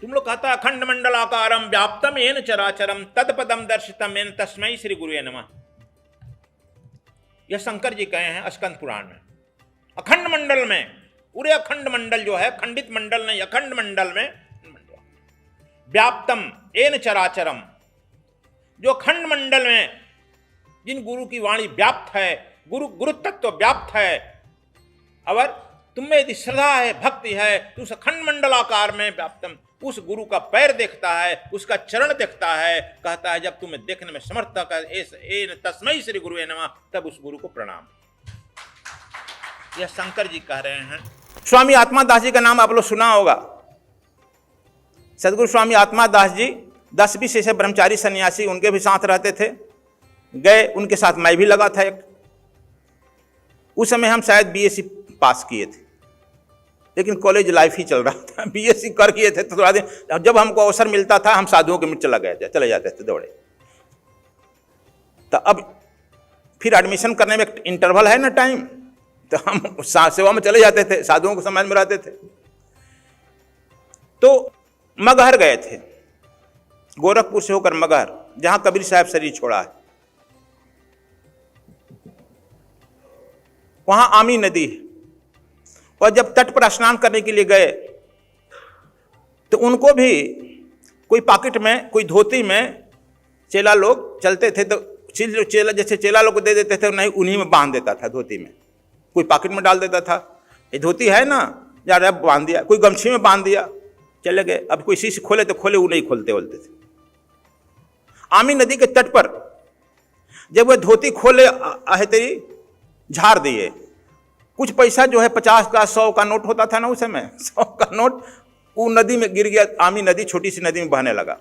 तुम लोग कहता अखंड मंडलाकारम व्याप्तम येन चराचरम तत्पदम दर्शितम येन तस्मै श्री गुरुवे नमः। यह शंकर जी कहे हैं स्कंद पुराण में। अखंड मंडल में, पूरे अखंड मंडल जो है, खंडित मंडल नहीं, अखंड मंडल में व्याप्तम येन चराचरम, जो अखंड मंडल में जिन गुरु की वाणी व्याप्त है, गुरु तत्व व्याप्त है, और तुम्हें यदि श्रद्धा है, भक्ति है, तो उस अखंड मंडलाकार में व्याप्तम, उस गुरु का पैर देखता है, उसका चरण देखता है, कहता है जब तुम्हें देखने में समर्थ कर तस्मै श्री गुरुवे नमः, तब उस गुरु को प्रणाम। यह शंकर जी कह रहे हैं। स्वामी आत्मादास जी का नाम आप लोग सुना होगा। सदगुरु स्वामी आत्मादास जी 10-20 ऐसे ब्रह्मचारी सन्यासी उनके भी साथ रहते थे, गए, उनके साथ मैं भी लगा था एक। उस समय हम शायद बीएससी पास किए थे, लेकिन कॉलेज लाइफ ही चल रहा था। बीएससी कर किए थे तो थोड़ा दिन जब हमको अवसर मिलता था हम साधुओं के मित्र चले जाते थे दौड़े। तो अब फिर एडमिशन करने में एक इंटरवल है ना टाइम, तो हम सेवा में चले जाते थे, साधुओं को समाज में रहते थे। तो मगहर गए थे, गोरखपुर से होकर मगहर, जहां कबीर साहब शरीर छोड़ा है, वहां आमी नदी है। और जब तट पर स्नान करने के लिए गए तो उनको भी कोई पॉकेट में, कोई धोती में चेला लोग चलते थे, तो चेला जैसे चेला लोग को दे देते थे, नहीं उन्हीं में बांध देता था, धोती में कोई पॉकेट में डाल देता था, ये धोती है ना यार, बांध दिया, कोई गमछी में बांध दिया, चले गए। अब कोई शीश खोले तो खोले, वो नहीं खोलते बोलते थे। आमी नदी के तट पर जब वह धोती खोले तेरी झाड़ दिए, कुछ पैसा जो है 50 का 100 का नोट होता था ना उस समय, 100 का नोट वो नदी में गिर गया। आमी नदी छोटी सी नदी में बहने लगा।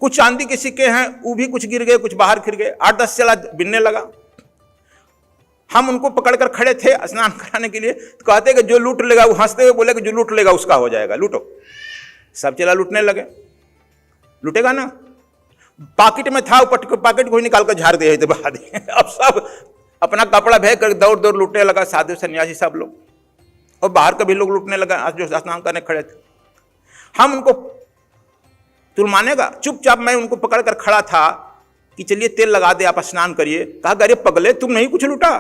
कुछ चांदी के सिक्के हैं, वो भी कुछ गिर गए, कुछ बाहर गिर गए। 8-10 चला बिनने लगा। हम उनको पकड़कर खड़े थे स्नान कराने के लिए, तो कहते कि जो लूट लेगा, वो हंसते हुए बोले कि जो लूट लेगा उसका हो जाएगा, लूटो। सब चला लूटने लगे। लूटेगा ना, पॉकेट में था, पॉकेट को ही निकाल कर झाड़ दिए थे, बहा दिए। अब सब अपना कपड़ा भेज कर दौड़ दौड़ लूटने लगा, साधु सन्यासी सब लोग, और बाहर के भी लोग लूटने लगा जो स्नान करने खड़े थे। हम उनको तुलमानेगा, चुपचाप मैं उनको पकड़ कर खड़ा था कि चलिए तेल लगा दे, आप स्नान करिए। कहा अरे पगले, तुम नहीं कुछ लूटा।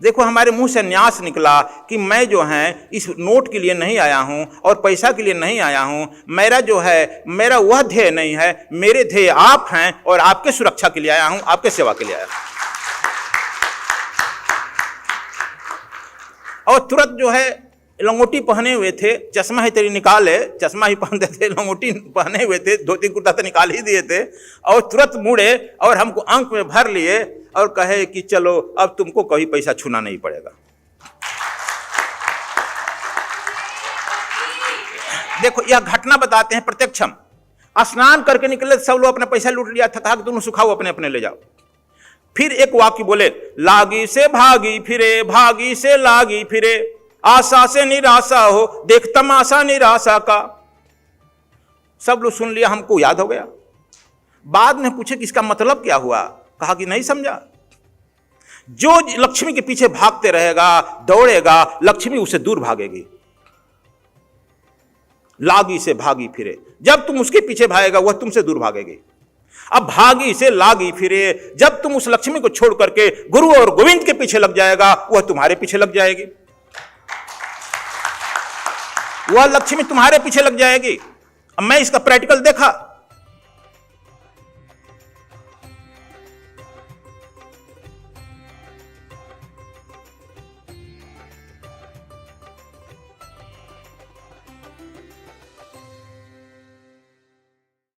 देखो हमारे मुंह से न्यास निकला कि मैं जो है इस नोट के लिए नहीं आया हूं और पैसा के लिए नहीं आया हूं। मेरा जो है, मेरा वह ध्येय नहीं है, मेरे ध्येय आप हैं और आपके सुरक्षा के लिए आया हूं, आपके सेवा के लिए आया हूं। और तुरंत जो है लंगोटी पहने हुए थे, चश्मा ही तेरी निकाले, चश्मा ही पहनते थे, लंगोटी पहने हुए थे, धोती कुर्ता तो निकाल ही दिए थे, और तुरंत मुड़े और हमको अंक में भर लिए और कहे कि चलो अब तुमको कोई पैसा छूना नहीं पड़ेगा। देखो यह घटना बताते हैं प्रत्यक्षम। स्नान करके निकले, सब लोग अपना पैसा लूट लिया, थका कि तुम सुखाओ, अपने अपने ले जाओ। फिर एक वाक्य बोले, लागी से भागी फिरे, भागी से लागी फिरे, आशा से निराशा हो, देख तमाशा निराशा का। सब लोग सुन लिया, हमको याद हो गया। बाद में पूछे कि इसका मतलब क्या हुआ? कहा कि नहीं समझा। जो लक्ष्मी के पीछे भागते रहेगा, दौड़ेगा, लक्ष्मी उसे दूर भागेगी। लागी से भागी फिरे, जब तुम उसके पीछे भागेगा वह तुमसे दूर भागेगी। अब भागी से लागी फिरे, जब तुम उस लक्ष्मी को छोड़ करके गुरु और गोविंद के पीछे लग जाएगा, वह तुम्हारे पीछे लग जाएगी। वह लक्ष्मी तुम्हारे पीछे लग जाएगी। अब मैं इसका प्रैक्टिकल देखा।